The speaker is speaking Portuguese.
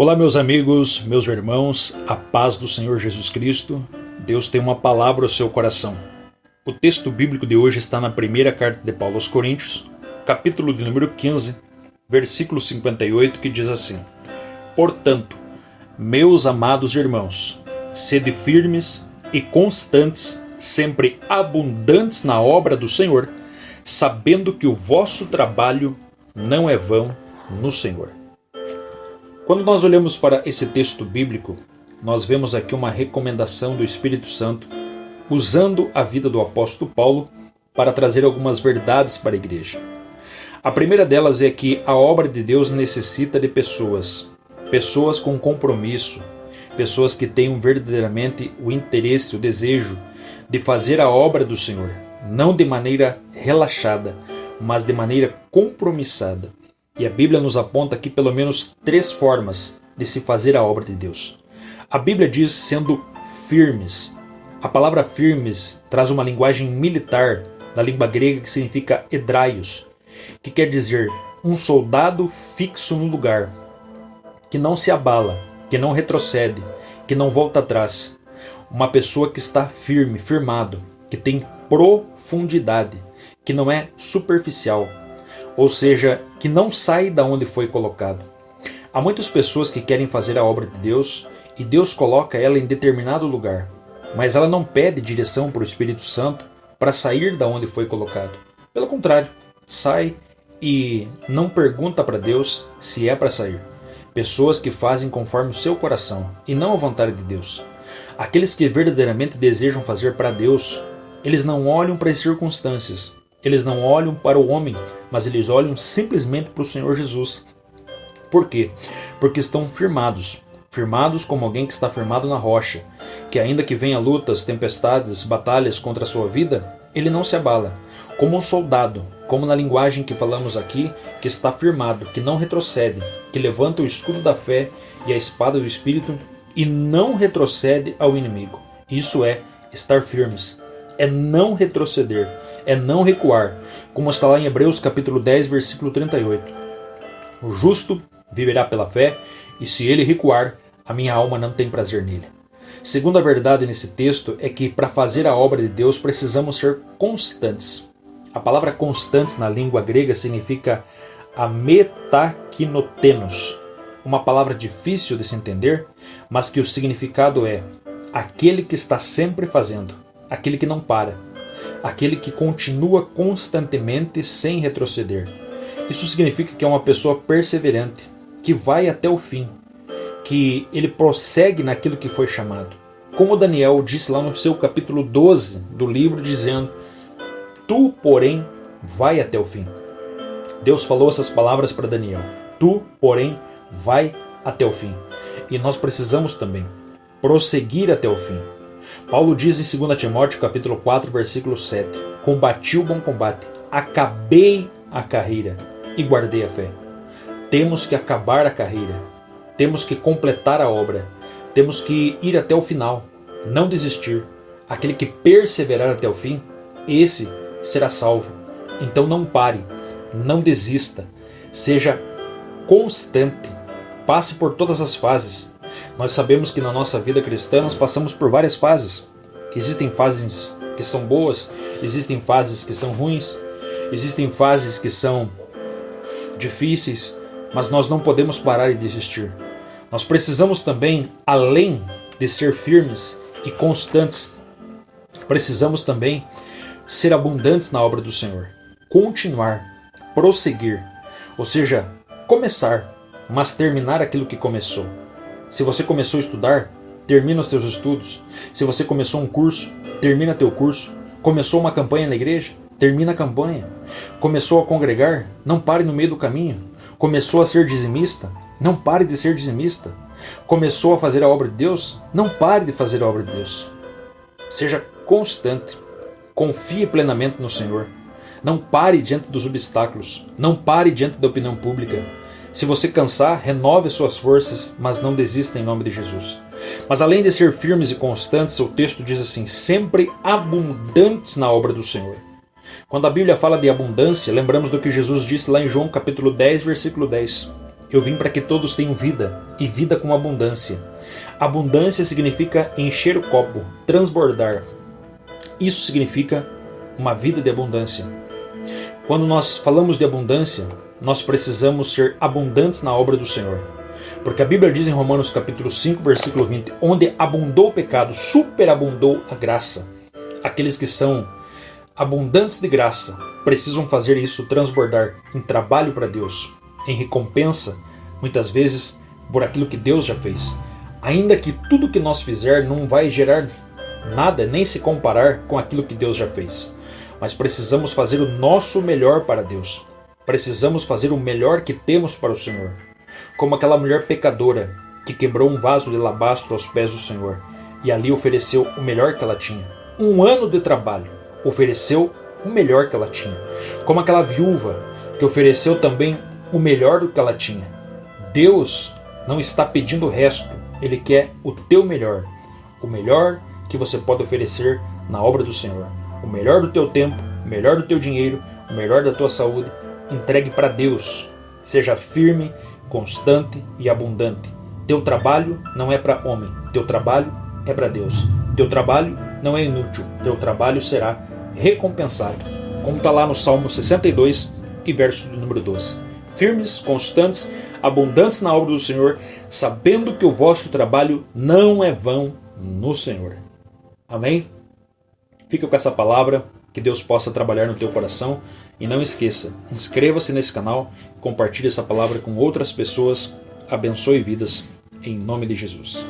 Olá, meus amigos, meus irmãos, a paz do Senhor Jesus Cristo. Deus tem uma palavra ao seu coração. O texto bíblico de hoje está na primeira carta de Paulo aos Coríntios, capítulo de número 15, versículo 58, que diz assim: Portanto, meus amados irmãos, sede firmes e constantes, sempre abundantes na obra do Senhor, sabendo que o vosso trabalho não é vão no Senhor. Quando nós olhamos para esse texto bíblico, nós vemos aqui uma recomendação do Espírito Santo, usando a vida do apóstolo Paulo para trazer algumas verdades para a igreja. A primeira delas é que a obra de Deus necessita de pessoas com compromisso, pessoas que tenham verdadeiramente o interesse, o desejo de fazer a obra do Senhor, não de maneira relaxada, mas de maneira compromissada. E a Bíblia nos aponta aqui pelo menos 3 formas de se fazer a obra de Deus. A Bíblia diz sendo firmes. A palavra firmes traz uma linguagem militar da língua grega que significa hedraios, que quer dizer um soldado fixo no lugar, que não se abala, que não retrocede, que não volta atrás. Uma pessoa que está firme, firmado, que tem profundidade, que não é superficial, ou seja, que não sai da onde foi colocado. Há muitas pessoas que querem fazer a obra de Deus e Deus coloca ela em determinado lugar, mas ela não pede direção para o Espírito Santo para sair da onde foi colocado. Pelo contrário, sai e não pergunta para Deus se é para sair. Pessoas que fazem conforme o seu coração e não a vontade de Deus. Aqueles que verdadeiramente desejam fazer para Deus, eles não olham para as circunstâncias, eles não olham para o homem, mas eles olham simplesmente para o Senhor Jesus. Por quê? Porque estão firmados como alguém que está firmado na rocha, que ainda que venha lutas, tempestades, batalhas contra a sua vida, ele não se abala. Como um soldado, como na linguagem que falamos aqui, que está firmado, que não retrocede, que levanta o escudo da fé e a espada do Espírito e não retrocede ao inimigo. Isso é estar firmes, é não retroceder, é não recuar, como está lá em Hebreus capítulo 10, versículo 38. O justo viverá pela fé, e se ele recuar, a minha alma não tem prazer nele. Segunda verdade nesse texto é que para fazer a obra de Deus precisamos ser constantes. A palavra constantes na língua grega significa ametakinotenos, uma palavra difícil de se entender, mas que o significado é aquele que está sempre fazendo, aquele que não para, aquele que continua constantemente sem retroceder. Isso significa que é uma pessoa perseverante, que vai até o fim, que ele prossegue naquilo que foi chamado. Como Daniel disse lá no seu capítulo 12 do livro, dizendo: Tu, porém, vai até o fim. Deus falou essas palavras para Daniel: Tu, porém, vai até o fim. E nós precisamos também prosseguir até o fim. Paulo diz em 2 Timóteo capítulo 4, versículo 7: Combati o bom combate, acabei a carreira e guardei a fé. Temos que acabar a carreira, temos que completar a obra, temos que ir até o final, não desistir. Aquele que perseverar até o fim, esse será salvo. Então não pare, não desista, seja constante, passe por todas as fases. Nós sabemos que na nossa vida cristã nós passamos por várias fases. Existem fases que são boas, existem fases que são ruins, existem fases que são difíceis, mas nós não podemos parar e desistir. Nós precisamos também, além de ser firmes e constantes, precisamos também ser abundantes na obra do Senhor. Continuar, prosseguir, ou seja, começar, mas terminar aquilo que começou. Se você começou a estudar, termina os teus estudos. Se você começou um curso, termina teu curso. Começou uma campanha na igreja, termina a campanha. Começou a congregar, não pare no meio do caminho. Começou a ser dizimista, não pare de ser dizimista. Começou a fazer a obra de Deus, não pare de fazer a obra de Deus. Seja constante, confie plenamente no Senhor. Não pare diante dos obstáculos, não pare diante da opinião pública. Se você cansar, renove suas forças, mas não desista em nome de Jesus. Mas além de ser firmes e constantes, o texto diz assim: sempre abundantes na obra do Senhor. Quando a Bíblia fala de abundância, lembramos do que Jesus disse lá em João capítulo 10, versículo 10. Eu vim para que todos tenham vida, e vida com abundância. Abundância significa encher o copo, transbordar. Isso significa uma vida de abundância. Quando nós falamos de abundância, nós precisamos ser abundantes na obra do Senhor. Porque a Bíblia diz em Romanos capítulo 5, versículo 20, onde abundou o pecado, superabundou a graça. Aqueles que são abundantes de graça precisam fazer isso transbordar em trabalho para Deus, em recompensa, muitas vezes, por aquilo que Deus já fez. Ainda que tudo que nós fizer não vai gerar nada, nem se comparar com aquilo que Deus já fez. Mas precisamos fazer o nosso melhor para Deus. Precisamos fazer o melhor que temos para o Senhor. Como aquela mulher pecadora que quebrou um vaso de alabastro aos pés do Senhor e ali ofereceu o melhor que ela tinha. 1 ano de trabalho, ofereceu o melhor que ela tinha. Como aquela viúva que ofereceu também o melhor do que ela tinha. Deus não está pedindo o resto, Ele quer o teu melhor. O melhor que você pode oferecer na obra do Senhor. O melhor do teu tempo, o melhor do teu dinheiro, o melhor da tua saúde. Entregue para Deus. Seja firme, constante e abundante. Teu trabalho não é para homem, teu trabalho é para Deus. Teu trabalho não é inútil, teu trabalho será recompensado. Como está lá no Salmo 62 e verso do número 12. Firmes, constantes, abundantes na obra do Senhor, sabendo que o vosso trabalho não é vão no Senhor. Amém? Fica com essa palavra, que Deus possa trabalhar no teu coração. E não esqueça, inscreva-se nesse canal, compartilhe essa palavra com outras pessoas, abençoe vidas, em nome de Jesus.